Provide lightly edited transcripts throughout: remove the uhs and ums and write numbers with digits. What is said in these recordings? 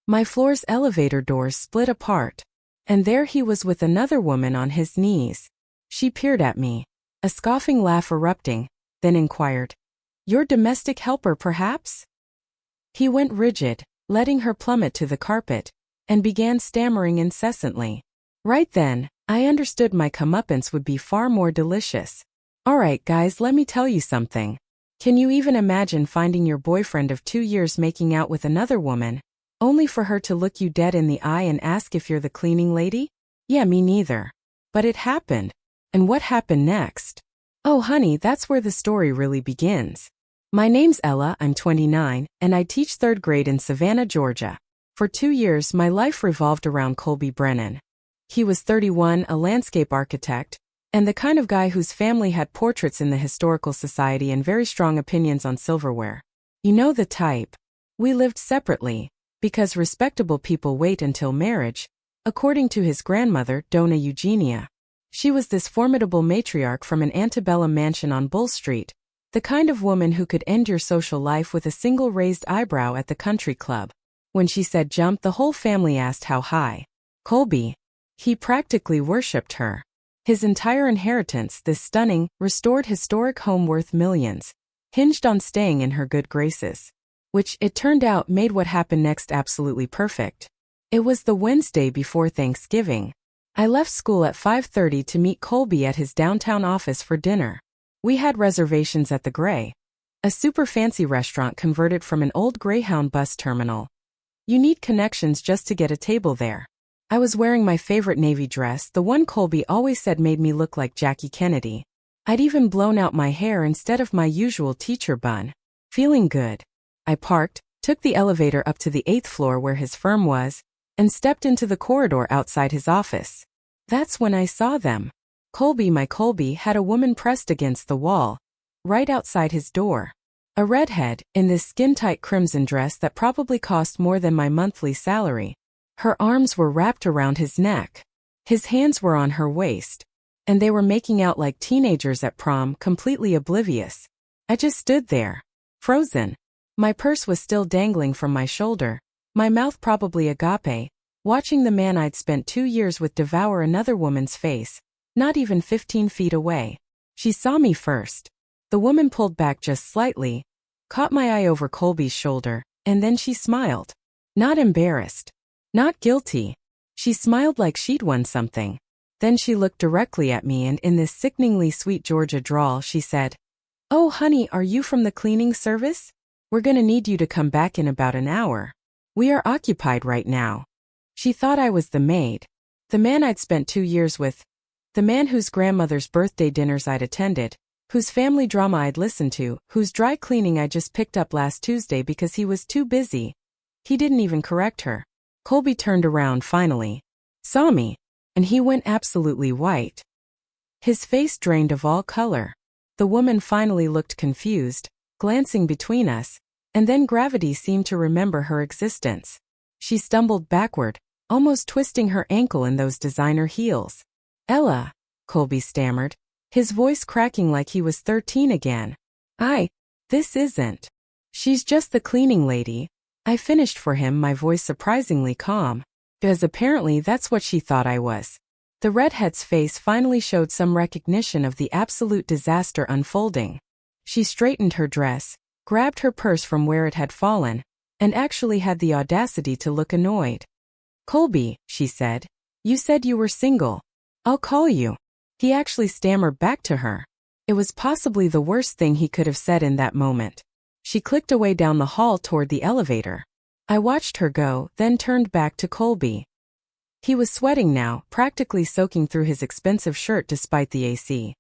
My floor's elevator doors split apart. And there he was with another woman on his knees. She peered at me, a scoffing laugh erupting, then inquired, "Your domestic helper, perhaps?" He went rigid, letting her plummet to the carpet, and began stammering incessantly. Right then, I understood my comeuppance would be far more delicious. Alright guys, let me tell you something. Can you even imagine finding your boyfriend of 2 years making out with another woman, only for her to look you dead in the eye and ask if you're the cleaning lady? Yeah, me neither. But it happened. And what happened next? Oh honey, that's where the story really begins. My name's Ella, I'm 29, and I teach 3rd grade in Savannah, Georgia. For 2 years, my life revolved around Colby Brennan. He was 31, a landscape architect, and the kind of guy whose family had portraits in the Historical Society and very strong opinions on silverware. You know the type. We lived separately, because respectable people wait until marriage, according to his grandmother, Dona Eugenia. She was this formidable matriarch from an antebellum mansion on Bull Street, the kind of woman who could end your social life with a single raised eyebrow at the country club. When she said jump, the whole family asked how high. Colby. He practically worshipped her. His entire inheritance, this stunning, restored historic home worth millions, hinged on staying in her good graces. Which, it turned out, made what happened next absolutely perfect. It was the Wednesday before Thanksgiving. I left school at 5:30 to meet Colby at his downtown office for dinner. We had reservations at the Grey, a super fancy restaurant converted from an old Greyhound bus terminal. You need connections just to get a table there. I was wearing my favorite navy dress, the one Colby always said made me look like Jackie Kennedy. I'd even blown out my hair instead of my usual teacher bun. Feeling good. I parked, took the elevator up to the 8th floor where his firm was, and stepped into the corridor outside his office. That's when I saw them. Colby, my Colby, had a woman pressed against the wall, right outside his door. A redhead, in this skin-tight crimson dress that probably cost more than my monthly salary. Her arms were wrapped around his neck. His hands were on her waist. And they were making out like teenagers at prom, completely oblivious. I just stood there, frozen. My purse was still dangling from my shoulder, my mouth probably agape, watching the man I'd spent 2 years with devour another woman's face, not even 15 feet away. She saw me first. The woman pulled back just slightly, caught my eye over Colby's shoulder, and then she smiled. Not embarrassed. Not guilty. She smiled like she'd won something. Then she looked directly at me and in this sickeningly sweet Georgia drawl she said, "Oh honey, are you from the cleaning service? We're gonna need you to come back in about an hour. We are occupied right now." She thought I was the maid. The man I'd spent 2 years with. The man whose grandmother's birthday dinners I'd attended, whose family drama I'd listened to, whose dry cleaning I just picked up last Tuesday because he was too busy. He didn't even correct her. Colby turned around finally, saw me, and he went absolutely white. His face drained of all color. The woman finally looked confused, glancing between us, and then gravity seemed to remember her existence. She stumbled backward, almost twisting her ankle in those designer heels. "Ella," Colby stammered, his voice cracking like he was 13 again. This isn't. She's just the cleaning lady." I finished for him, my voice surprisingly calm, because apparently that's what she thought I was. The redhead's face finally showed some recognition of the absolute disaster unfolding. She straightened her dress, grabbed her purse from where it had fallen, and actually had the audacity to look annoyed. "Colby," she said, "you said you were single. I'll call you." He actually stammered back to her. It was possibly the worst thing he could have said in that moment. She clicked away down the hall toward the elevator. I watched her go, then turned back to Colby. He was sweating now, practically soaking through his expensive shirt despite the AC.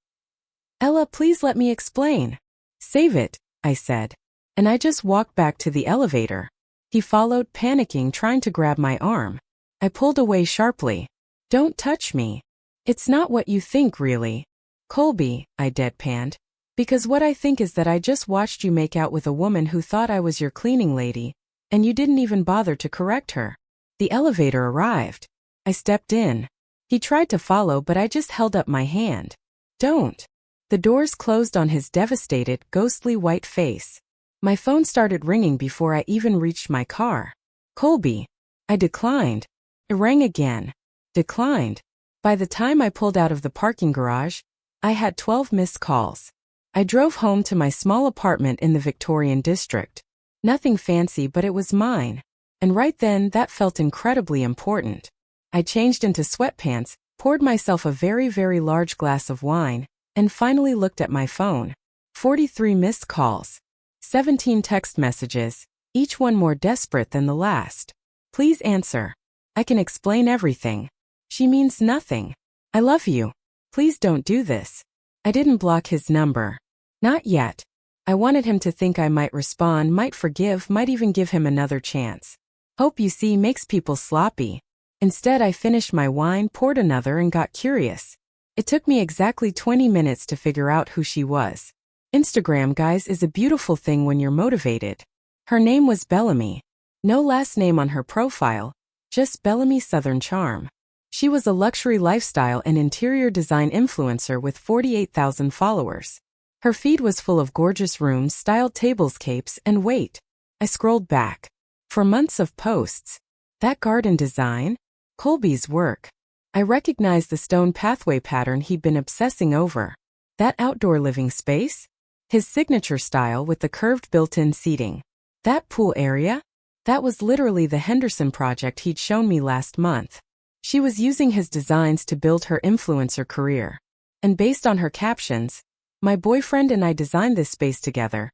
"Ella, please let me explain." "Save it," I said. And I just walked back to the elevator. He followed, panicking, trying to grab my arm. I pulled away sharply. "Don't touch me. It's not what you think, really." "Colby," I deadpanned. "Because what I think is that I just watched you make out with a woman who thought I was your cleaning lady, and you didn't even bother to correct her." The elevator arrived. I stepped in. He tried to follow, but I just held up my hand. "Don't." The doors closed on his devastated, ghostly white face. My phone started ringing before I even reached my car. "Colby." I declined. It rang again. Declined. By the time I pulled out of the parking garage, I had 12 missed calls. I drove home to my small apartment in the Victorian district. Nothing fancy, but it was mine. And right then, that felt incredibly important. I changed into sweatpants, poured myself a very, very large glass of wine, and finally looked at my phone. 43 missed calls. 17 text messages, each one more desperate than the last. Please answer. I can explain everything. She means nothing. I love you. Please don't do this. I didn't block his number. Not yet. I wanted him to think I might respond, might forgive, might even give him another chance. Hope, you see, makes people sloppy. Instead, I finished my wine, poured another, and got curious. It took me exactly 20 minutes to figure out who she was. Instagram, guys, is a beautiful thing when you're motivated. Her name was Bellamy. No last name on her profile, just Bellamy Southern Charm. She was a luxury lifestyle and interior design influencer with 48,000 followers. Her feed was full of gorgeous rooms, styled tables, capes, and wait. I scrolled back. For months of posts. That garden design? Colby's work. I recognized the stone pathway pattern he'd been obsessing over. That outdoor living space? His signature style with the curved built-in seating. That pool area? That was literally the Henderson project he'd shown me last month. She was using his designs to build her influencer career. And based on her captions, my boyfriend and I designed this space together.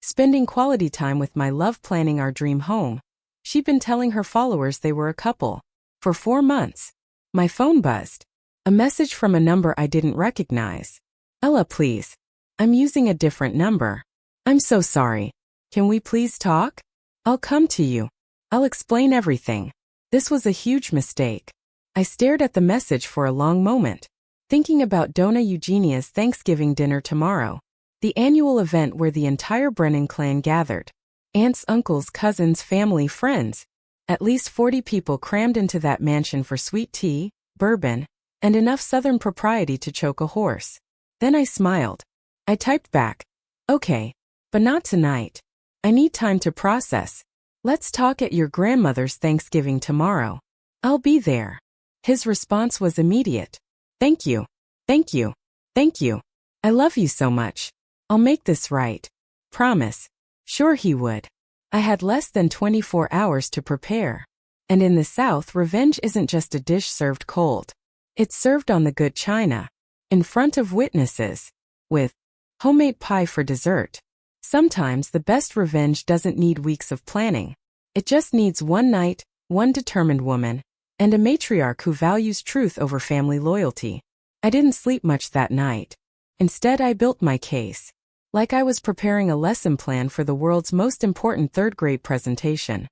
Spending quality time with my love, planning our dream home. She'd been telling her followers they were a couple. For 4 months. My phone buzzed. A message from a number I didn't recognize. Ella, please. I'm using a different number. I'm so sorry. Can we please talk? I'll come to you. I'll explain everything. This was a huge mistake. I stared at the message for a long moment, thinking about Donna Eugenia's Thanksgiving dinner tomorrow, the annual event where the entire Brennan clan gathered. Aunts, uncles, cousins, family, friends. At least 40 people crammed into that mansion for sweet tea, bourbon, and enough Southern propriety to choke a horse. Then I smiled. I typed back, okay, but not tonight. I need time to process. Let's talk at your grandmother's Thanksgiving tomorrow. I'll be there. His response was immediate. Thank you. Thank you. Thank you. I love you so much. I'll make this right. Promise. Sure he would. I had less than 24 hours to prepare. And in the South, revenge isn't just a dish served cold. It's served on the good china, in front of witnesses, with homemade pie for dessert. Sometimes the best revenge doesn't need weeks of planning. It just needs one night, one determined woman, and a matriarch who values truth over family loyalty. I didn't sleep much that night. Instead, I built my case. Like I was preparing a lesson plan for the world's most important third-grade presentation.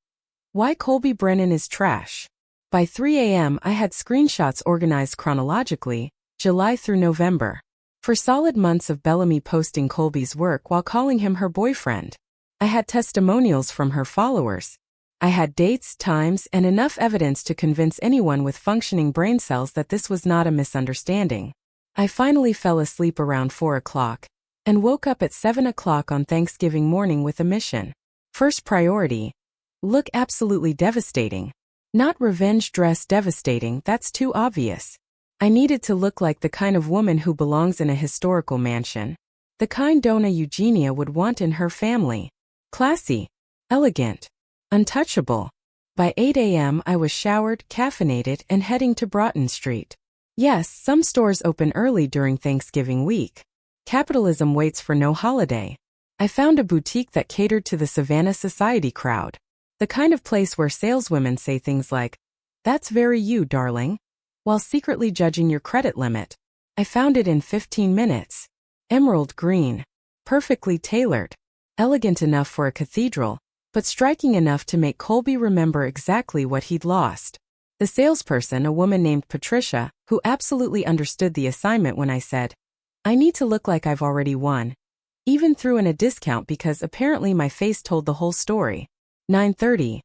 Why Colby Brennan is trash. By 3 a.m. I had screenshots organized chronologically, July through November. For solid months of Bellamy posting Colby's work while calling him her boyfriend. I had testimonials from her followers. I had dates, times, and enough evidence to convince anyone with functioning brain cells that this was not a misunderstanding. I finally fell asleep around 4 o'clock. And woke up at 7 o'clock on Thanksgiving morning with a mission. First priority. Look absolutely devastating. Not revenge dress devastating, that's too obvious. I needed to look like the kind of woman who belongs in a historical mansion. The kind Donna Eugenia would want in her family. Classy. Elegant. Untouchable. By 8 a.m. I was showered, caffeinated, and heading to Broughton Street. Yes, some stores open early during Thanksgiving week. Capitalism waits for no holiday. I found a boutique that catered to the Savannah society crowd. The kind of place where saleswomen say things like, "That's very you, darling," while secretly judging your credit limit. I found it in 15 minutes. Emerald green. Perfectly tailored. Elegant enough for a cathedral, but striking enough to make Colby remember exactly what he'd lost. The salesperson, a woman named Patricia, who absolutely understood the assignment when I said, I need to look like I've already won. Even threw in a discount because apparently my face told the whole story. 9:30.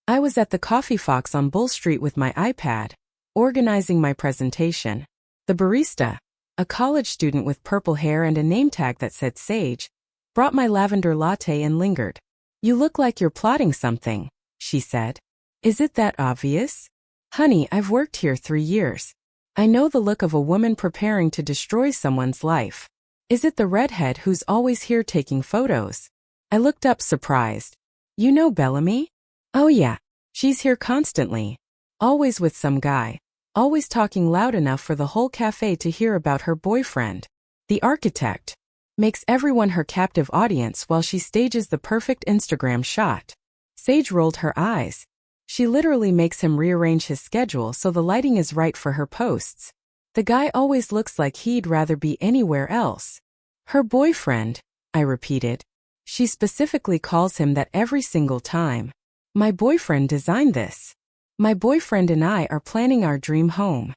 I was at the Coffee Fox on Bull Street with my iPad, organizing my presentation. The barista, a college student with purple hair and a name tag that said Sage, brought my lavender latte and lingered. You look like you're plotting something, she said. Is it that obvious? Honey, I've worked here 3 years. I know the look of a woman preparing to destroy someone's life. Is it the redhead who's always here taking photos? I looked up surprised. You know Bellamy? Oh yeah. She's here constantly. Always with some guy. Always talking loud enough for the whole cafe to hear about her boyfriend. The architect. Makes everyone her captive audience while she stages the perfect Instagram shot. Sage rolled her eyes. She literally makes him rearrange his schedule so the lighting is right for her posts. The guy always looks like he'd rather be anywhere else. Her boyfriend, I repeated. She specifically calls him that every single time. My boyfriend designed this. My boyfriend and I are planning our dream home.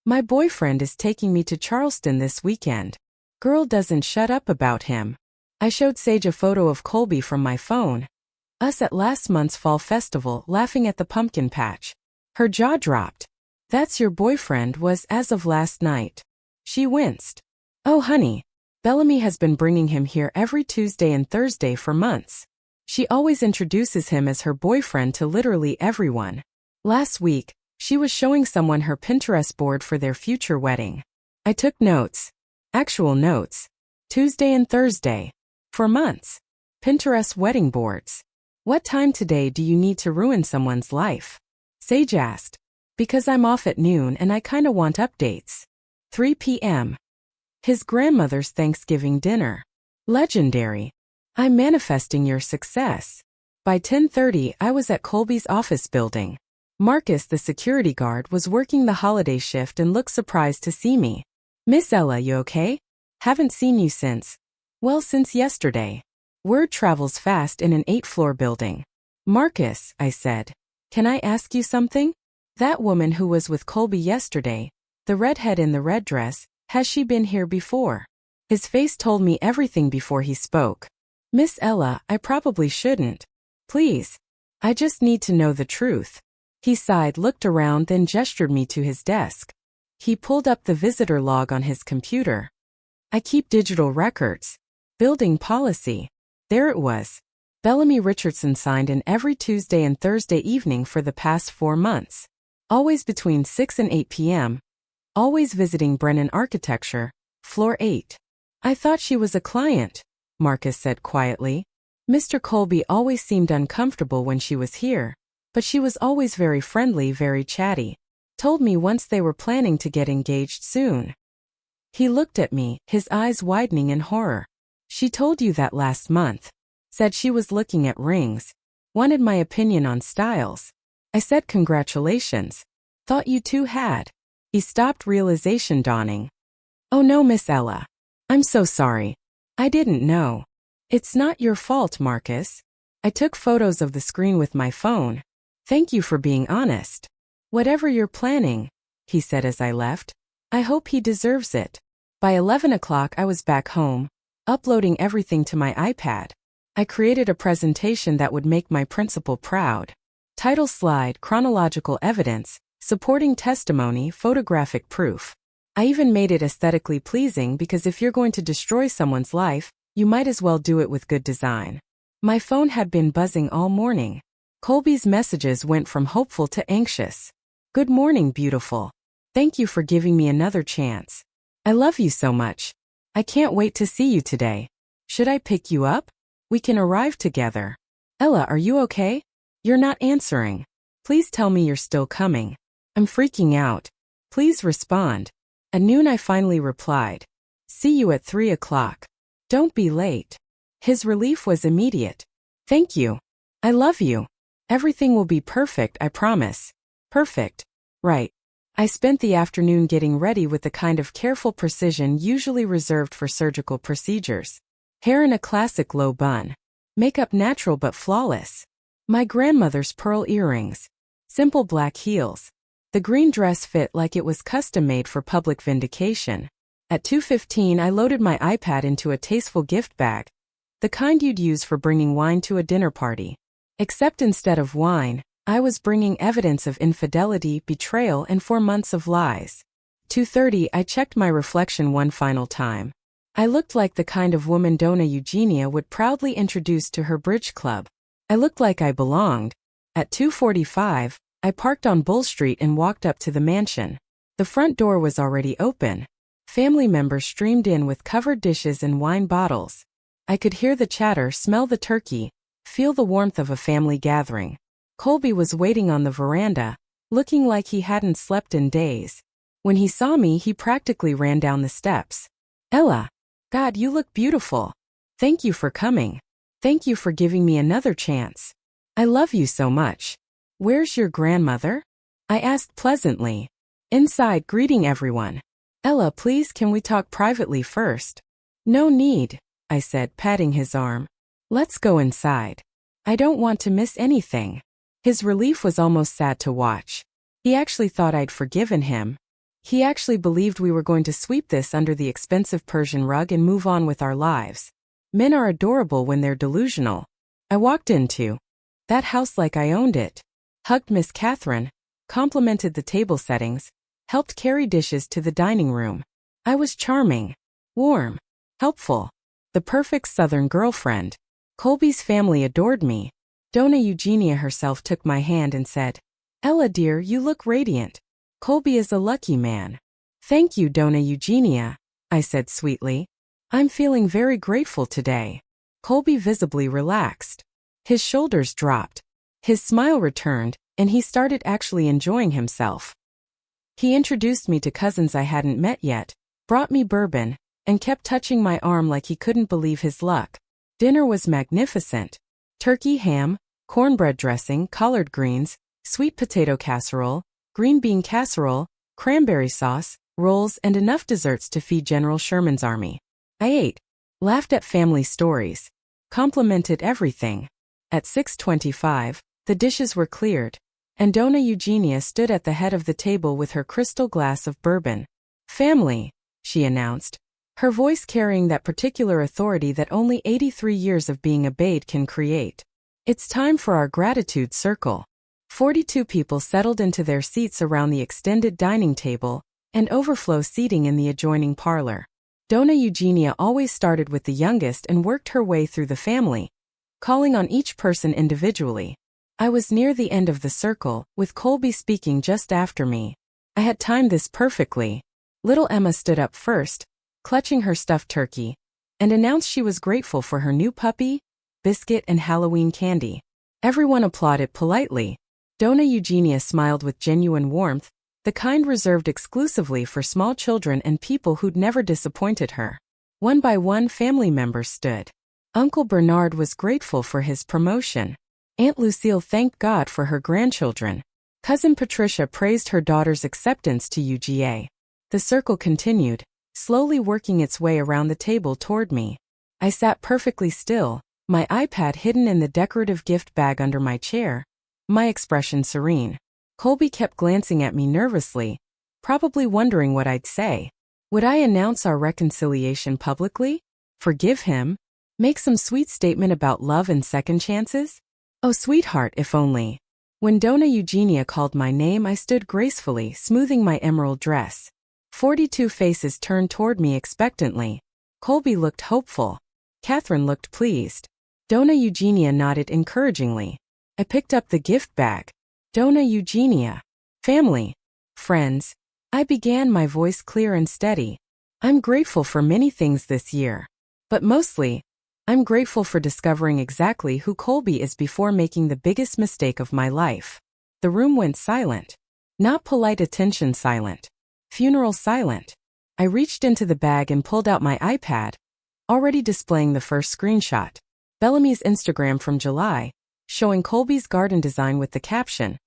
My boyfriend is taking me to Charleston this weekend. Girl doesn't shut up about him. I showed Sage a photo of Colby from my phone. Us at last month's fall festival laughing at the pumpkin patch. Her jaw dropped. That's your boyfriend was as of last night. She winced. Oh honey, Bellamy has been bringing him here every Tuesday and Thursday for months. She always introduces him as her boyfriend to literally everyone. Last week, she was showing someone her Pinterest board for their future wedding. I took notes. Actual notes. Tuesday and Thursday. For months. Pinterest wedding boards. What time today do you need to ruin someone's life? Sage asked. Because I'm off at noon and I kinda want updates. 3 p.m. His grandmother's Thanksgiving dinner. Legendary. I'm manifesting your success. By 10:30 I was at Colby's office building. Marcus, the security guard, was working the holiday shift and looked surprised to see me. Miss Ella, you okay? Haven't seen you since. Well, since yesterday. Word travels fast in an 8th-floor building. Marcus, I said. Can I ask you something? That woman who was with Colby yesterday, the redhead in the red dress, has she been here before? His face told me everything before he spoke. Miss Ella, I probably shouldn't. Please. I just need to know the truth. He sighed, looked around, then gestured me to his desk. He pulled up the visitor log on his computer. I keep digital records. Building policy. There it was. Bellamy Richardson signed in every Tuesday and Thursday evening for the past 4 months. Always between 6 and 8 p.m. Always visiting Brennan Architecture, floor 8. I thought she was a client, Marcus said quietly. Mr. Colby always seemed uncomfortable when she was here, but she was always very friendly, very chatty. Told me once they were planning to get engaged soon. He looked at me, his eyes widening in horror. She told you that last month. Said she was looking at rings. Wanted my opinion on styles. I said congratulations. Thought you two had. He stopped, realization dawning. Oh no, Miss Ella. I'm so sorry. I didn't know. It's not your fault, Marcus. I took photos of the screen with my phone. Thank you for being honest. Whatever you're planning, he said as I left. I hope he deserves it. By 11 o'clock I was back home, uploading everything to my iPad. I created a presentation that would make my principal proud. Title slide, chronological evidence, supporting testimony, photographic proof. I even made it aesthetically pleasing because if you're going to destroy someone's life, you might as well do it with good design. My phone had been buzzing all morning. Colby's messages went from hopeful to anxious. Good morning, beautiful. Thank you for giving me another chance. I love you so much. I can't wait to see you today. Should I pick you up? We can arrive together. Ella, are you okay? You're not answering. Please tell me you're still coming. I'm freaking out. Please respond. At noon I finally replied. See you at 3 o'clock. Don't be late. His relief was immediate. Thank you. I love you. Everything will be perfect, I promise. Perfect. Right. I spent the afternoon getting ready with the kind of careful precision usually reserved for surgical procedures. Hair in a classic low bun. Makeup natural but flawless. My grandmother's pearl earrings. Simple black heels. The green dress fit like it was custom-made for public vindication. At 2:15 I loaded my iPad into a tasteful gift bag. The kind you'd use for bringing wine to a dinner party. Except instead of wine, I was bringing evidence of infidelity, betrayal, and 4 months of lies. 2:30 I checked my reflection one final time. I looked like the kind of woman Donna Eugenia would proudly introduce to her bridge club. I looked like I belonged. At 2:45, I parked on Bull Street and walked up to the mansion. The front door was already open. Family members streamed in with covered dishes and wine bottles. I could hear the chatter, smell the turkey, feel the warmth of a family gathering. Colby was waiting on the veranda, looking like he hadn't slept in days. When he saw me, he practically ran down the steps. "Ella, God, you look beautiful. Thank you for coming. Thank you for giving me another chance. I love you so much. Where's your grandmother?" I asked pleasantly. Inside, greeting everyone. "Ella, please, can we talk privately first?" "No need," I said, patting his arm. "Let's go inside. I don't want to miss anything." His relief was almost sad to watch. He actually thought I'd forgiven him. He actually believed we were going to sweep this under the expensive Persian rug and move on with our lives. Men are adorable when they're delusional. I walked into that house like I owned it, hugged Miss Catherine, complimented the table settings, helped carry dishes to the dining room. I was charming, warm, helpful, the perfect Southern girlfriend. Colby's family adored me. Donna Eugenia herself took my hand and said, "Ella dear, you look radiant. Colby is a lucky man." "Thank you, Donna Eugenia," I said sweetly. "I'm feeling very grateful today." Colby visibly relaxed. His shoulders dropped. His smile returned, and he started actually enjoying himself. He introduced me to cousins I hadn't met yet, brought me bourbon, and kept touching my arm like he couldn't believe his luck. Dinner was magnificent. Turkey, ham, cornbread dressing, collard greens, sweet potato casserole, green bean casserole, cranberry sauce, rolls, and enough desserts to feed General Sherman's army. I ate, laughed at family stories, complimented everything. At 6:25, the dishes were cleared, and Donna Eugenia stood at the head of the table with her crystal glass of bourbon. "Family," she announced, her voice carrying that particular authority that only 83 years of being obeyed can create. "It's time for our gratitude circle." 42 people settled into their seats around the extended dining table and overflow seating in the adjoining parlor. Donna Eugenia always started with the youngest and worked her way through the family, calling on each person individually. I was near the end of the circle, with Colby speaking just after me. I had timed this perfectly. Little Emma stood up first, clutching her stuffed turkey, and announced she was grateful for her new puppy, biscuit, and Halloween candy. Everyone applauded politely. Donna Eugenia smiled with genuine warmth, the kind reserved exclusively for small children and people who'd never disappointed her. One by one, family members stood. Uncle Bernard was grateful for his promotion. Aunt Lucille thanked God for her grandchildren. Cousin Patricia praised her daughter's acceptance to UGA. The circle continued, slowly working its way around the table toward me. I sat perfectly still, my iPad hidden in the decorative gift bag under my chair, my expression serene. Colby kept glancing at me nervously, probably wondering what I'd say. Would I announce our reconciliation publicly? Forgive him? Make some sweet statement about love and second chances? Oh, sweetheart, if only. When Donna Eugenia called my name, I stood gracefully, smoothing my emerald dress. 42 faces turned toward me expectantly. Colby looked hopeful. Catherine looked pleased. Donna Eugenia nodded encouragingly. I picked up the gift bag. Donna Eugenia. Family. Friends. I began, my voice clear and steady. I'm grateful for many things this year. But mostly, I'm grateful for discovering exactly who Colby is before making the biggest mistake of my life. The room went silent. Not polite attention silent. Funeral silent. I reached into the bag and pulled out my iPad, already displaying the first screenshot. Bellamy's Instagram from July, showing Colby's garden design with the caption,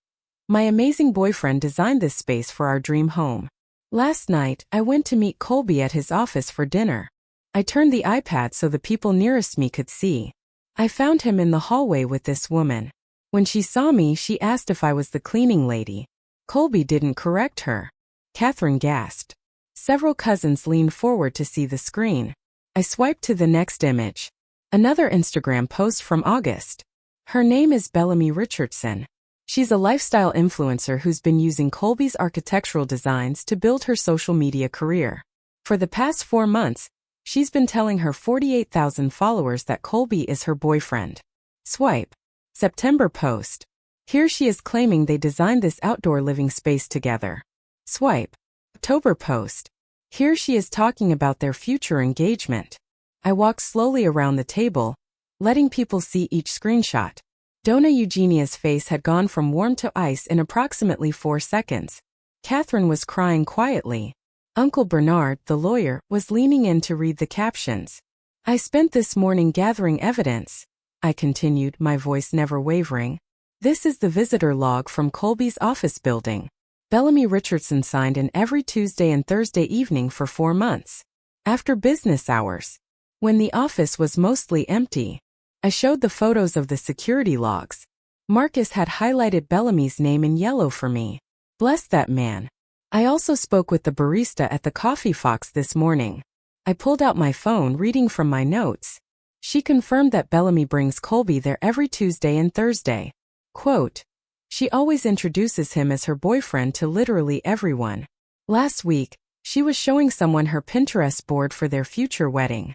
"My amazing boyfriend designed this space for our dream home." Last night, I went to meet Colby at his office for dinner. I turned the iPad so the people nearest me could see. I found him in the hallway with this woman. When she saw me, she asked if I was the cleaning lady. Colby didn't correct her. Catherine gasped. Several cousins leaned forward to see the screen. I swiped to the next image. Another Instagram post from August. Her name is Bellamy Richardson. She's a lifestyle influencer who's been using Colby's architectural designs to build her social media career. For the past 4 months, she's been telling her 48,000 followers that Colby is her boyfriend. Swipe. September post. Here she is claiming they designed this outdoor living space together. Swipe. October post. Here she is talking about their future engagement. I walked slowly around the table, letting people see each screenshot. Donna Eugenia's face had gone from warm to ice in approximately 4 seconds. Catherine was crying quietly. Uncle Bernard, the lawyer, was leaning in to read the captions. I spent this morning gathering evidence, I continued, my voice never wavering. This is the visitor log from Colby's office building. Bellamy Richardson signed in every Tuesday and Thursday evening for 4 months. After business hours, when the office was mostly empty, I showed the photos of the security logs. Marcus had highlighted Bellamy's name in yellow for me. Bless that man. I also spoke with the barista at the Coffee Fox this morning. I pulled out my phone, reading from my notes. She confirmed that Bellamy brings Colby there every Tuesday and Thursday. Quote, she always introduces him as her boyfriend to literally everyone. Last week, she was showing someone her Pinterest board for their future wedding.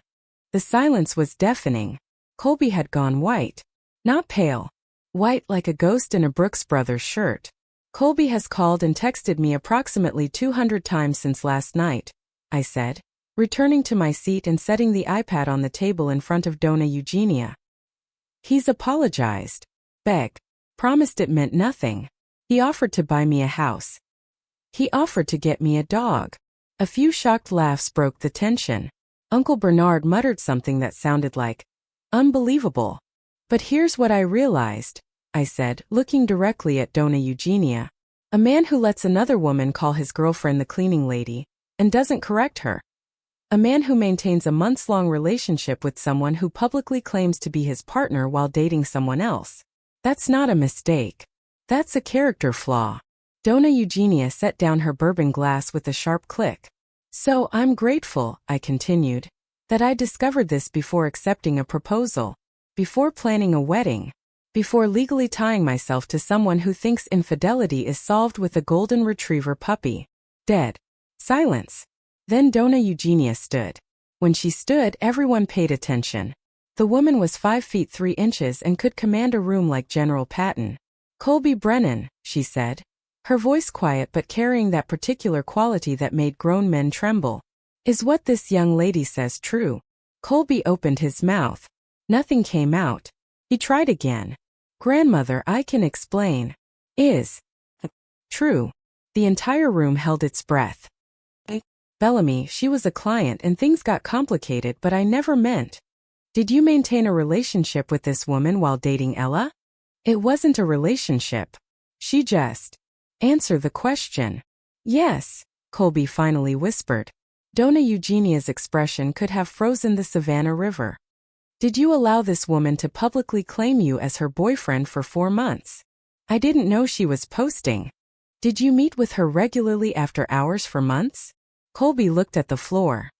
The silence was deafening. Colby had gone white. Not pale. White like a ghost in a Brooks Brothers shirt. Colby has called and texted me approximately 200 times since last night, I said, returning to my seat and setting the iPad on the table in front of Donna Eugenia. He's apologized. Begged. Promised it meant nothing. He offered to buy me a house. He offered to get me a dog. A few shocked laughs broke the tension. Uncle Bernard muttered something that sounded like, unbelievable. But here's what I realized, I said, looking directly at Donna Eugenia. A man who lets another woman call his girlfriend the cleaning lady, and doesn't correct her. A man who maintains a months-long relationship with someone who publicly claims to be his partner while dating someone else. That's not a mistake. That's a character flaw. Donna Eugenia set down her bourbon glass with a sharp click. So I'm grateful, I continued, that I discovered this before accepting a proposal, before planning a wedding, before legally tying myself to someone who thinks infidelity is solved with a golden retriever puppy. Dead. Silence. Then Donna Eugenia stood. When she stood, everyone paid attention. The woman was 5 feet 3 inches and could command a room like General Patton. Colby Brennan, she said, her voice quiet but carrying that particular quality that made grown men tremble. Is what this young lady says true? Colby opened his mouth. Nothing came out. He tried again. Grandmother, I can explain. Is true. The entire room held its breath. Bellamy, she was a client and things got complicated, but I never meant. Did you maintain a relationship with this woman while dating Ella? It wasn't a relationship. She just. Answer the question. Yes, Colby finally whispered. Donna Eugenia's expression could have frozen the Savannah River. Did you allow this woman to publicly claim you as her boyfriend for 4 months? I didn't know she was posting. Did you meet with her regularly after hours for months? Colby looked at the floor.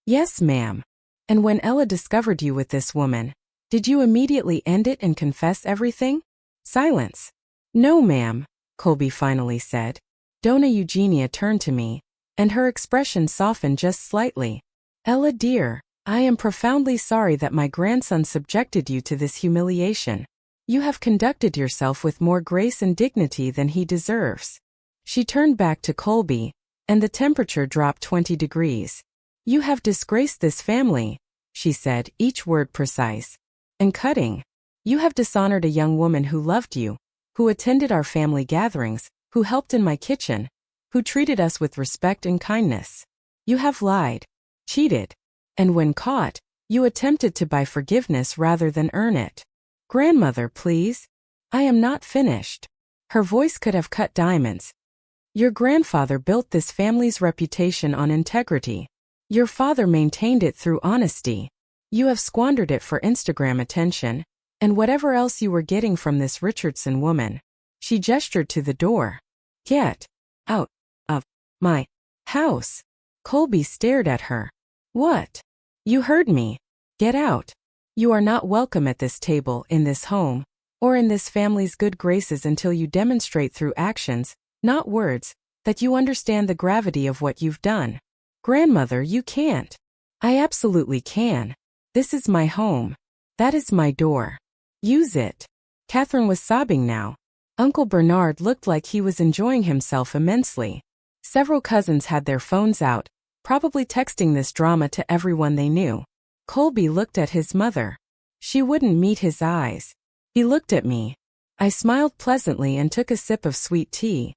Yes, ma'am. And when Ella discovered you with this woman, did you immediately end it and confess everything? Silence. No, ma'am, Colby finally said. Donna Eugenia turned to me, and her expression softened just slightly. Ella dear, I am profoundly sorry that my grandson subjected you to this humiliation. You have conducted yourself with more grace and dignity than he deserves. She turned back to Colby, and the temperature dropped 20 degrees. You have disgraced this family, she said, each word precise. And cutting. You have dishonored a young woman who loved you, who attended our family gatherings, who helped in my kitchen, who treated us with respect and kindness. You have lied, cheated, and when caught, you attempted to buy forgiveness rather than earn it. Grandmother, please. I am not finished. Her voice could have cut diamonds. Your grandfather built this family's reputation on integrity. Your father maintained it through honesty. You have squandered it for Instagram attention, and whatever else you were getting from this Richardson woman. She gestured to the door. Get out of my house. Colby stared at her. What? You heard me. Get out. You are not welcome at this table, in this home, or in this family's good graces until you demonstrate through actions, not words, that you understand the gravity of what you've done. Grandmother, you can't. I absolutely can. This is my home. That is my door. Use it. Catherine was sobbing now. Uncle Bernard looked like he was enjoying himself immensely. Several cousins had their phones out, probably texting this drama to everyone they knew. Colby looked at his mother. She wouldn't meet his eyes. He looked at me. I smiled pleasantly and took a sip of sweet tea.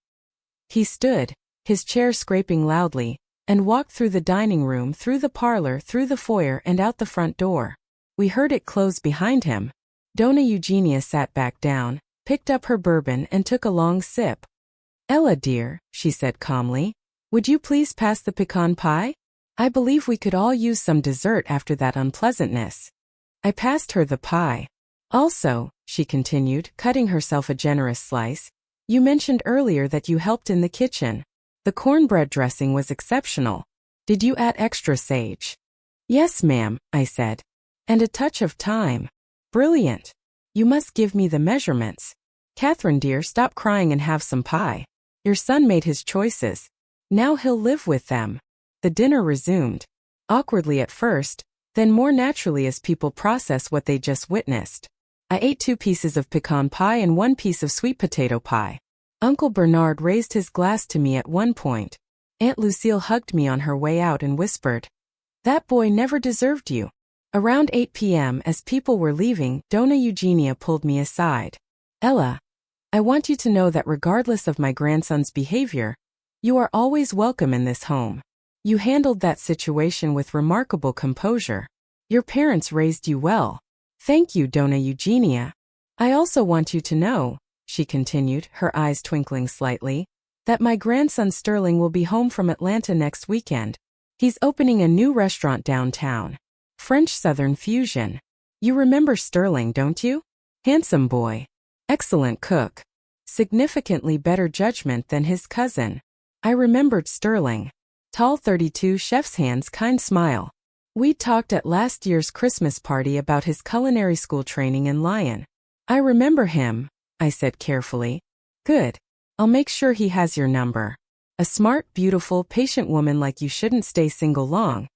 He stood, his chair scraping loudly, and walked through the dining room, through the parlor, through the foyer, and out the front door. We heard it close behind him. Donna Eugenia sat back down, picked up her bourbon, and took a long sip. "Ella dear," she said calmly, "would you please pass the pecan pie? I believe we could all use some dessert after that unpleasantness." I passed her the pie. "Also," she continued, cutting herself a generous slice, "you mentioned earlier that you helped in the kitchen. The cornbread dressing was exceptional. Did you add extra sage?" "Yes, ma'am," I said. "And a touch of thyme." "Brilliant. You must give me the measurements. Catherine dear, stop crying and have some pie. Your son made his choices. Now he'll live with them." The dinner resumed. Awkwardly at first, then more naturally as people process what they just witnessed. I ate 2 pieces of pecan pie and 1 piece of sweet potato pie. Uncle Bernard raised his glass to me at one point. Aunt Lucille hugged me on her way out and whispered, "That boy never deserved you." Around 8 p.m. as people were leaving, Donna Eugenia pulled me aside. "Ella, I want you to know that regardless of my grandson's behavior, you are always welcome in this home. You handled that situation with remarkable composure. Your parents raised you well." "Thank you, Donna Eugenia. I also want you to know," she continued, her eyes twinkling slightly, "that my grandson Sterling will be home from Atlanta next weekend. He's opening a new restaurant downtown. French Southern Fusion. You remember Sterling, don't you? Handsome boy. Excellent cook. Significantly better judgment than his cousin." I remembered Sterling. Tall 32, chef's hands, kind smile. We talked at last year's Christmas party about his culinary school training in Lyon. "I remember him," I said carefully. "Good. I'll make sure he has your number. A smart, beautiful, patient woman like you shouldn't stay single long,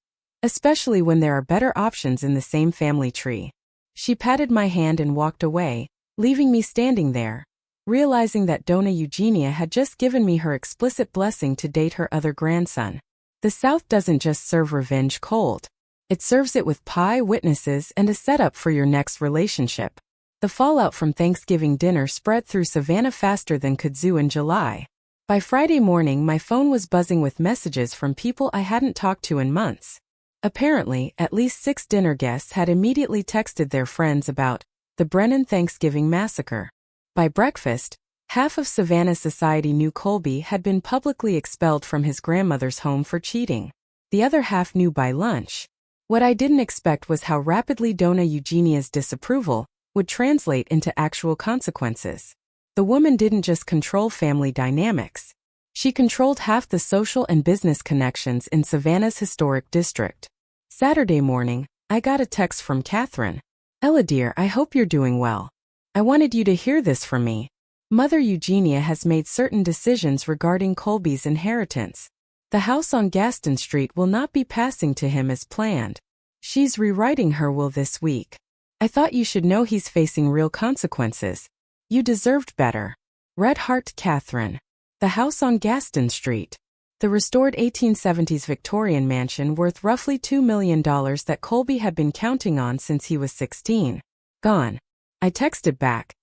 especially when there are better options in the same family tree." She patted my hand and walked away, leaving me standing there, realizing that Donna Eugenia had just given me her explicit blessing to date her other grandson. The South doesn't just serve revenge cold. It serves it with pie, witnesses, and a setup for your next relationship. The fallout from Thanksgiving dinner spread through Savannah faster than kudzu in July. By Friday morning, my phone was buzzing with messages from people I hadn't talked to in months. Apparently, at least 6 dinner guests had immediately texted their friends about the Brennan Thanksgiving massacre. By breakfast, half of Savannah society knew Colby had been publicly expelled from his grandmother's home for cheating. The other half knew by lunch. What I didn't expect was how rapidly Donna Eugenia's disapproval would translate into actual consequences. The woman didn't just control family dynamics. She controlled half the social and business connections in Savannah's historic district. Saturday morning, I got a text from Catherine. "Ella dear, I hope you're doing well. I wanted you to hear this from me. Mother Eugenia has made certain decisions regarding Colby's inheritance. The house on Gaston Street will not be passing to him as planned. She's rewriting her will this week. I thought you should know he's facing real consequences. You deserved better. Red Heart Catherine." The house on Gaston Street. The restored 1870s Victorian mansion worth roughly $2 million that Colby had been counting on since he was 16. Gone. I texted back,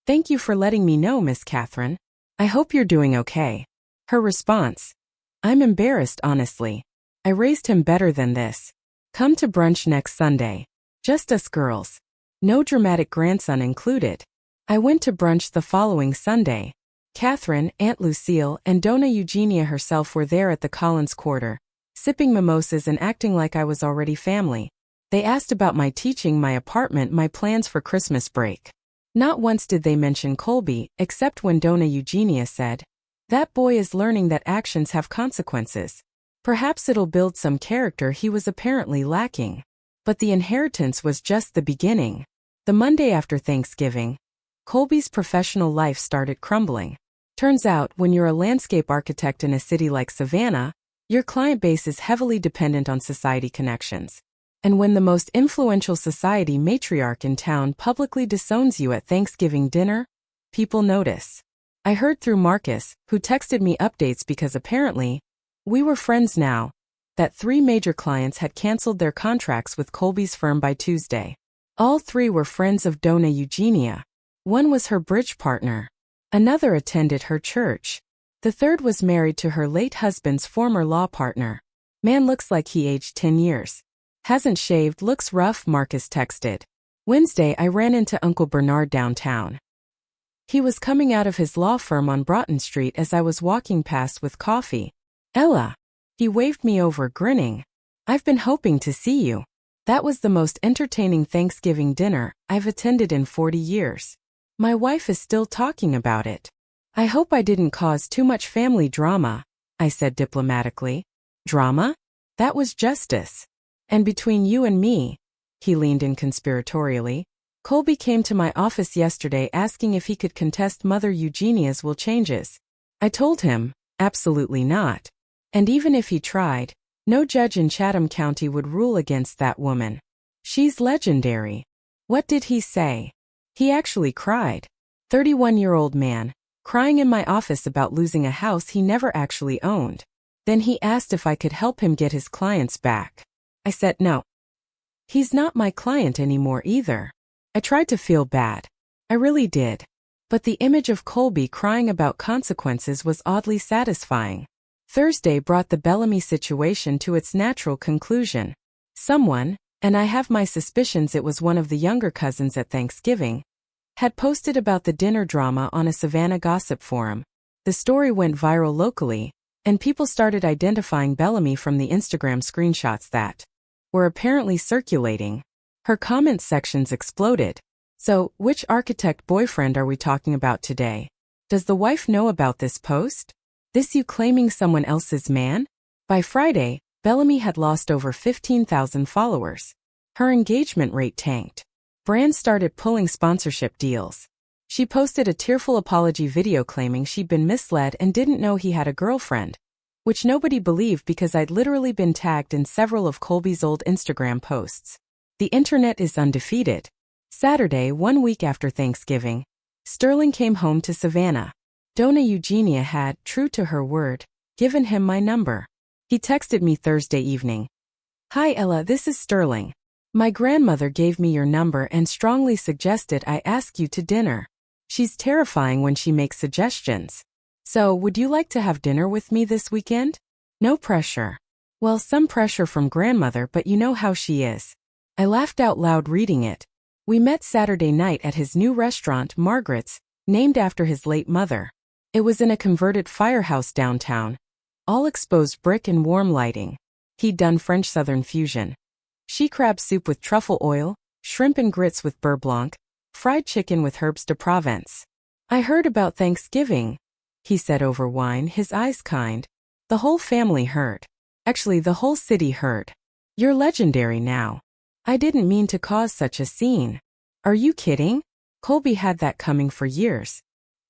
"Thank you for letting me know, Miss Catherine. I hope you're doing okay." Her response, "I'm embarrassed, honestly. I raised him better than this. Come to brunch next Sunday. Just us girls. No dramatic grandson included." I went to brunch the following Sunday. Catherine, Aunt Lucille, and Donna Eugenia herself were there at the Collins Quarter, sipping mimosas and acting like I was already family. They asked about my teaching, my apartment, my plans for Christmas break. Not once did they mention Colby, except when Donna Eugenia said, "That boy is learning that actions have consequences. Perhaps it'll build some character he was apparently lacking." But the inheritance was just the beginning. The Monday after Thanksgiving, Colby's professional life started crumbling. Turns out, when you're a landscape architect in a city like Savannah, your client base is heavily dependent on society connections. And when the most influential society matriarch in town publicly disowns you at Thanksgiving dinner, people notice. I heard through Marcus, who texted me updates because apparently, we were friends now, that 3 major clients had canceled their contracts with Colby's firm by Tuesday. All 3 were friends of Dona Eugenia. One was her bridge partner. Another attended her church. The third was married to her late husband's former law partner. Man looks like he aged 10 years. Hasn't shaved, looks rough, Marcus texted. Wednesday I ran into Uncle Bernard downtown. He was coming out of his law firm on Broughton Street as I was walking past with coffee. Ella. He waved me over, grinning. I've been hoping to see you. That was the most entertaining Thanksgiving dinner I've attended in 40 years. My wife is still talking about it. I hope I didn't cause too much family drama, I said diplomatically. Drama? That was justice. And between you and me, he leaned in conspiratorially, Colby came to my office yesterday asking if he could contest Mother Eugenia's will changes. I told him, absolutely not. And even if he tried, no judge in Chatham County would rule against that woman. She's legendary. What did he say? He actually cried. 31-year-old man, crying in my office about losing a house he never actually owned. Then he asked if I could help him get his clients back. I said no. He's not my client anymore either. I tried to feel bad. I really did. But the image of Colby crying about consequences was oddly satisfying. Thursday brought the Bellamy situation to its natural conclusion. Someone, and I have my suspicions it was one of the younger cousins at Thanksgiving, had posted about the dinner drama on a Savannah gossip forum. The story went viral locally, and people started identifying Bellamy from the Instagram screenshots that were apparently circulating. Her comment sections exploded. So, which architect boyfriend are we talking about today? Does the wife know about this post? This you claiming someone else's man? By Friday, Bellamy had lost over 15,000 followers. Her engagement rate tanked. Brands started pulling sponsorship deals. She posted a tearful apology video claiming she'd been misled and didn't know he had a girlfriend, which nobody believed because I'd literally been tagged in several of Colby's old Instagram posts. The internet is undefeated. Saturday, 1 week after Thanksgiving, Sterling came home to Savannah. Dona Eugenia had, true to her word, given him my number. He texted me Thursday evening. Hi Ella, this is Sterling. My grandmother gave me your number and strongly suggested I ask you to dinner. She's terrifying when she makes suggestions. So, would you like to have dinner with me this weekend? No pressure. Well, some pressure from grandmother, but you know how she is. I laughed out loud reading it. We met Saturday night at his new restaurant, Margaret's, named after his late mother. It was in a converted firehouse downtown. All exposed brick and warm lighting. He'd done French Southern fusion. She crab soup with truffle oil, shrimp and grits with beurre blanc, fried chicken with herbes de Provence. I heard about Thanksgiving, he said over wine, his eyes kind. The whole family heard. Actually, the whole city heard. You're legendary now. I didn't mean to cause such a scene. Are you kidding? Colby had that coming for years.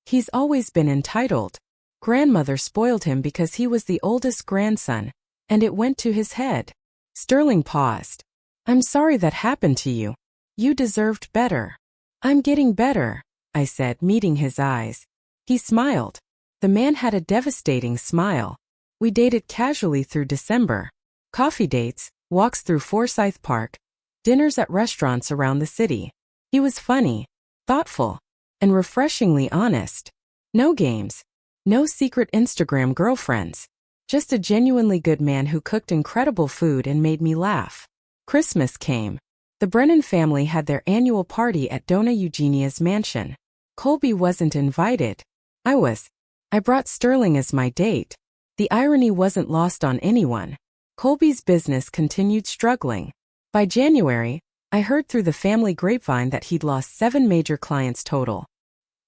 He's always been entitled. Grandmother spoiled him because he was the oldest grandson, and it went to his head. Sterling paused. I'm sorry that happened to you. You deserved better. I'm getting better, I said, meeting his eyes. He smiled. The man had a devastating smile. We dated casually through December. Coffee dates, walks through Forsyth Park, dinners at restaurants around the city. He was funny, thoughtful, and refreshingly honest. No games. No secret Instagram girlfriends. Just a genuinely good man who cooked incredible food and made me laugh. Christmas came. The Brennan family had their annual party at Dona Eugenia's mansion. Colby wasn't invited. I was. I brought Sterling as my date. The irony wasn't lost on anyone. Colby's business continued struggling. By January, I heard through the family grapevine that he'd lost 7 major clients total.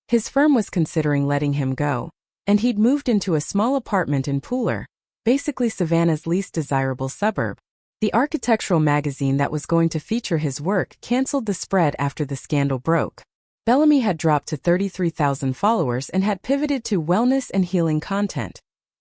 His firm was considering letting him go, and he'd moved into a small apartment in Pooler, basically Savannah's least desirable suburb. The architectural magazine that was going to feature his work canceled the spread after the scandal broke. Bellamy had dropped to 33,000 followers and had pivoted to wellness and healing content,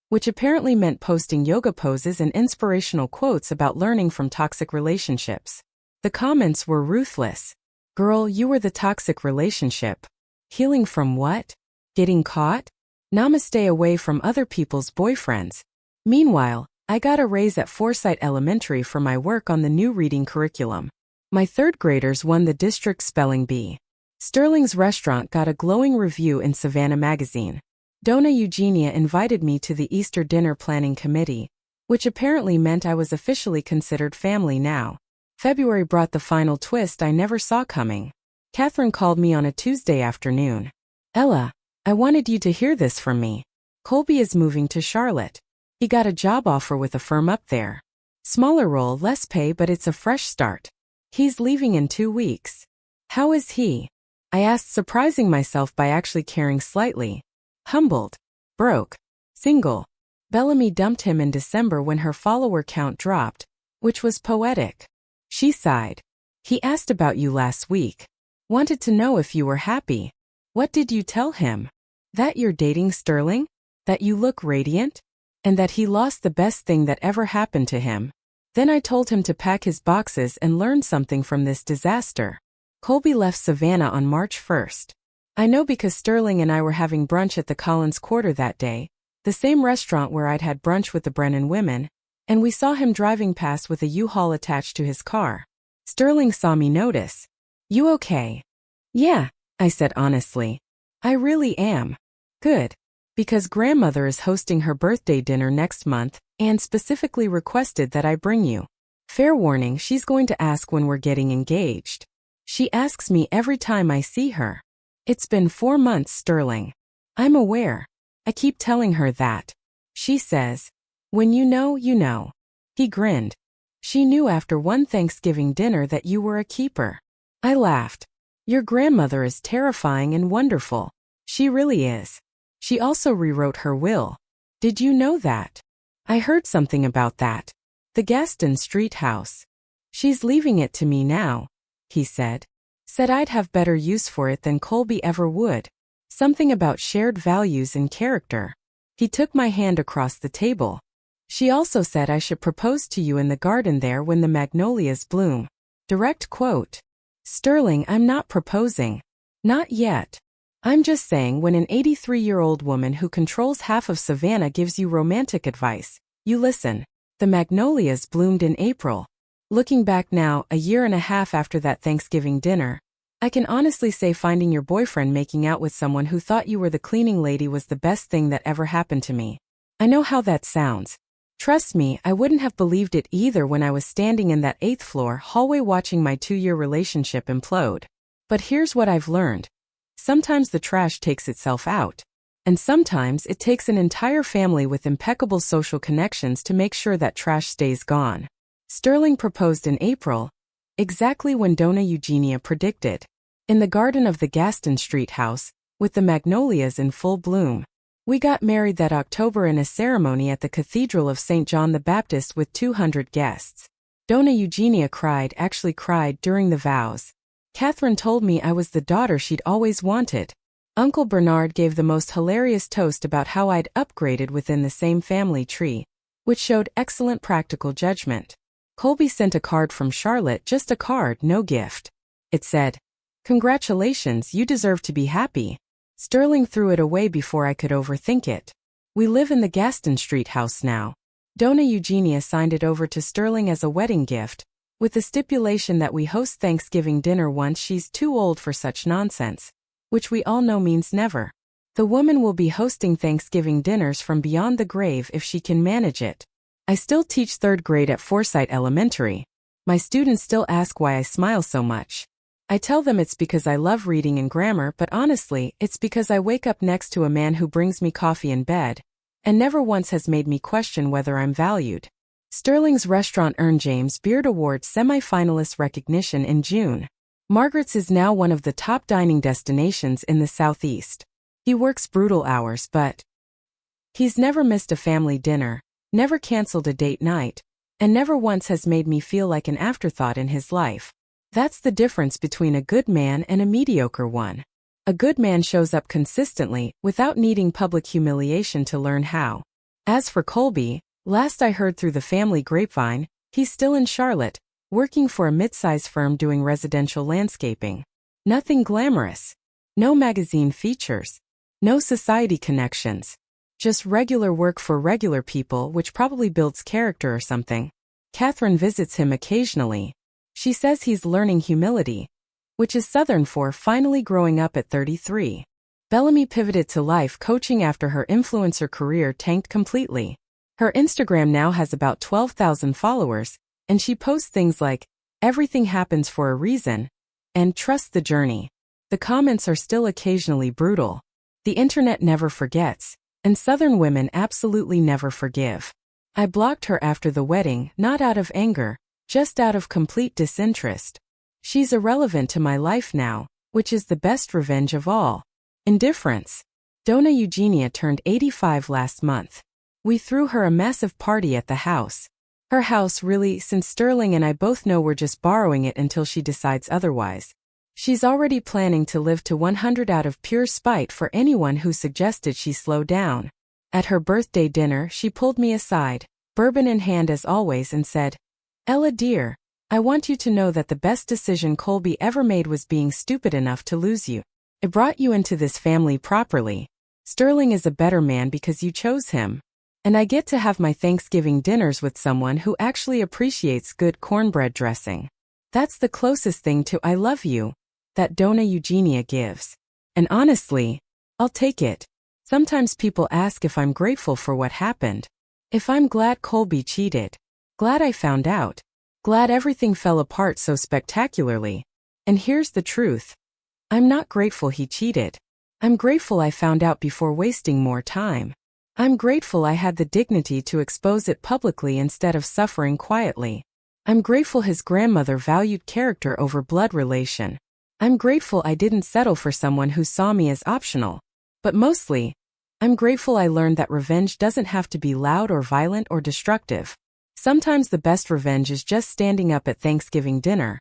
which apparently meant posting yoga poses and inspirational quotes about learning from toxic relationships. The comments were ruthless. Girl, you were the toxic relationship. Healing from what? Getting caught? Namaste away from other people's boyfriends. Meanwhile, I got a raise at Forsyth Elementary for my work on the new reading curriculum. My third graders won the district spelling bee. Sterling's restaurant got a glowing review in Savannah magazine. Donna Eugenia invited me to the Easter dinner planning committee, which apparently meant I was officially considered family now. February brought the final twist I never saw coming. Catherine called me on a Tuesday afternoon. Ella, I wanted you to hear this from me. Colby is moving to Charlotte. He got a job offer with a firm up there. Smaller role, less pay, but it's a fresh start. He's leaving in 2 weeks. How is he? I asked, surprising myself by actually caring slightly. Humbled. Broke. Single. Bellamy dumped him in December when her follower count dropped, which was poetic. She sighed. He asked about you last week. Wanted to know if you were happy. What did you tell him? That you're dating Sterling? That you look radiant? And that he lost the best thing that ever happened to him. Then I told him to pack his boxes and learn something from this disaster. Colby left Savannah on March 1st. I know because Sterling and I were having brunch at the Collins Quarter that day, the same restaurant where I'd had brunch with the Brennan women, and we saw him driving past with a U-Haul attached to his car. Sterling saw me notice. You okay? Yeah, I said honestly. I really am. Good. Because grandmother is hosting her birthday dinner next month and specifically requested that I bring you. Fair warning, she's going to ask when we're getting engaged. She asks me every time I see her. It's been 4 months, Sterling. I'm aware. I keep telling her that. She says, when you know, you know. He grinned. She knew after one Thanksgiving dinner that you were a keeper. I laughed. Your grandmother is terrifying and wonderful. She really is. She also rewrote her will. Did you know that? I heard something about that. The Gaston Street house. She's leaving it to me now, he said. Said I'd have better use for it than Colby ever would. Something about shared values and character. He took my hand across the table. She also said I should propose to you in the garden there when the magnolias bloom. Direct quote. Sterling, I'm not proposing. Not yet. I'm just saying when an 83-year-old woman who controls half of Savannah gives you romantic advice, you listen. The magnolias bloomed in April. Looking back now, a year and a half after that Thanksgiving dinner, I can honestly say finding your boyfriend making out with someone who thought you were the cleaning lady was the best thing that ever happened to me. I know how that sounds. Trust me, I wouldn't have believed it either when I was standing in that 8th floor hallway watching my 2-year relationship implode. But here's what I've learned. Sometimes the trash takes itself out. And sometimes it takes an entire family with impeccable social connections to make sure that trash stays gone. Sterling proposed in April, exactly when Donna Eugenia predicted, in the garden of the Gaston Street house, with the magnolias in full bloom. We got married that October in a ceremony at the Cathedral of St. John the Baptist with 200 guests. Donna Eugenia actually cried during the vows. Catherine told me I was the daughter she'd always wanted. Uncle Bernard gave the most hilarious toast about how I'd upgraded within the same family tree, which showed excellent practical judgment. Colby sent a card from Charlotte, just a card, no gift. It said, "Congratulations, you deserve to be happy." Sterling threw it away before I could overthink it. We live in the Gaston Street house now. Donna Eugenia signed it over to Sterling as a wedding gift, with the stipulation that we host Thanksgiving dinner once she's too old for such nonsense, which we all know means never. The woman will be hosting Thanksgiving dinners from beyond the grave if she can manage it. I still teach 3rd grade at Forsyth Elementary. My students still ask why I smile so much. I tell them it's because I love reading and grammar, but honestly, it's because I wake up next to a man who brings me coffee in bed, and never once has made me question whether I'm valued. Sterling's restaurant earned James Beard Award semi-finalist recognition in June. Margaret's is now one of the top dining destinations in the Southeast. He works brutal hours, but he's never missed a family dinner, never canceled a date night, and never once has made me feel like an afterthought in his life. That's the difference between a good man and a mediocre one. A good man shows up consistently, without needing public humiliation to learn how. As for Colby, last I heard through the family grapevine, he's still in Charlotte, working for a mid-size firm doing residential landscaping. Nothing glamorous. No magazine features. No society connections. Just regular work for regular people, which probably builds character or something. Catherine visits him occasionally. She says he's learning humility, which is Southern for finally growing up at 33. Bellamy pivoted to life coaching after her influencer career tanked completely. Her Instagram now has about 12,000 followers, and she posts things like, "Everything happens for a reason," and "Trust the journey." The comments are still occasionally brutal. The internet never forgets, and Southern women absolutely never forgive. I blocked her after the wedding, not out of anger, just out of complete disinterest. She's irrelevant to my life now, which is the best revenge of all. Indifference. Donna Eugenia turned 85 last month. We threw her a massive party at the house. Her house really, since Sterling and I both know we're just borrowing it until she decides otherwise. She's already planning to live to 100 out of pure spite for anyone who suggested she slow down. At her birthday dinner, she pulled me aside, bourbon in hand as always, and said, "Ella dear, I want you to know that the best decision Colby ever made was being stupid enough to lose you. It brought you into this family properly. Sterling is a better man because you chose him. And I get to have my Thanksgiving dinners with someone who actually appreciates good cornbread dressing. That's the closest thing to 'I love you' that Donna Eugenia gives. And honestly, I'll take it. Sometimes people ask if I'm grateful for what happened. If I'm glad Colby cheated. Glad I found out. Glad everything fell apart so spectacularly. And here's the truth. I'm not grateful he cheated. I'm grateful I found out before wasting more time. I'm grateful I had the dignity to expose it publicly instead of suffering quietly. I'm grateful his grandmother valued character over blood relation. I'm grateful I didn't settle for someone who saw me as optional. But mostly, I'm grateful I learned that revenge doesn't have to be loud or violent or destructive. Sometimes the best revenge is just standing up at Thanksgiving dinner,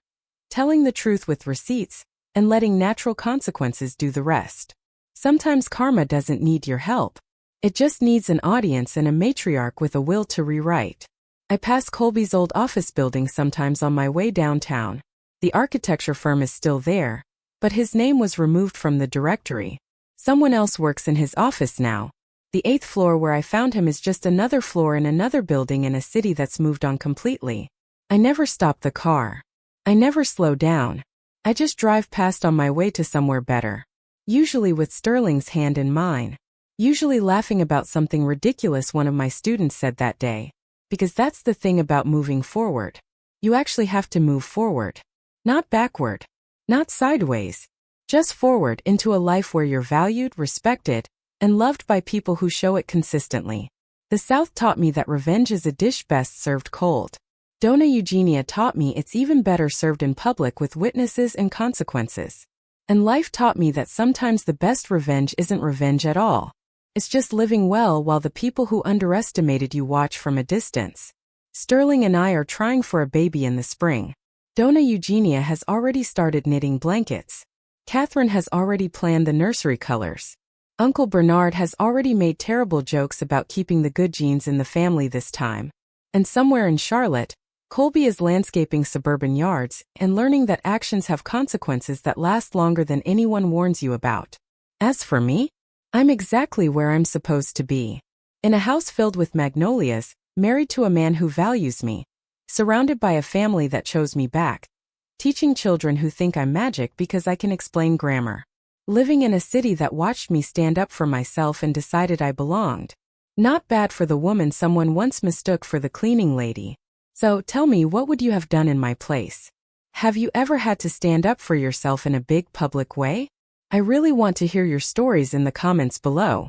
telling the truth with receipts, and letting natural consequences do the rest. Sometimes karma doesn't need your help. It just needs an audience and a matriarch with a will to rewrite. I pass Colby's old office building sometimes on my way downtown. The architecture firm is still there, but his name was removed from the directory. Someone else works in his office now. The 8th floor where I found him is just another floor in another building in a city that's moved on completely. I never stop the car. I never slow down. I just drive past on my way to somewhere better. Usually with Sterling's hand in mine. Usually laughing about something ridiculous one of my students said that day. Because that's the thing about moving forward. You actually have to move forward. Not backward. Not sideways. Just forward into a life where you're valued, respected, and loved by people who show it consistently. The South taught me that revenge is a dish best served cold. Donna Eugenia taught me it's even better served in public with witnesses and consequences. And life taught me that sometimes the best revenge isn't revenge at all. It's just living well while the people who underestimated you watch from a distance. Sterling and I are trying for a baby in the spring. Donna Eugenia has already started knitting blankets. Catherine has already planned the nursery colors. Uncle Bernard has already made terrible jokes about keeping the good genes in the family this time. And somewhere in Charlotte, Colby is landscaping suburban yards and learning that actions have consequences that last longer than anyone warns you about. As for me, I'm exactly where I'm supposed to be. In a house filled with magnolias, married to a man who values me, surrounded by a family that chose me back, teaching children who think I'm magic because I can explain grammar. Living in a city that watched me stand up for myself and decided I belonged. Not bad for the woman someone once mistook for the cleaning lady. So tell me, what would you have done in my place? Have you ever had to stand up for yourself in a big public way? I really want to hear your stories in the comments below.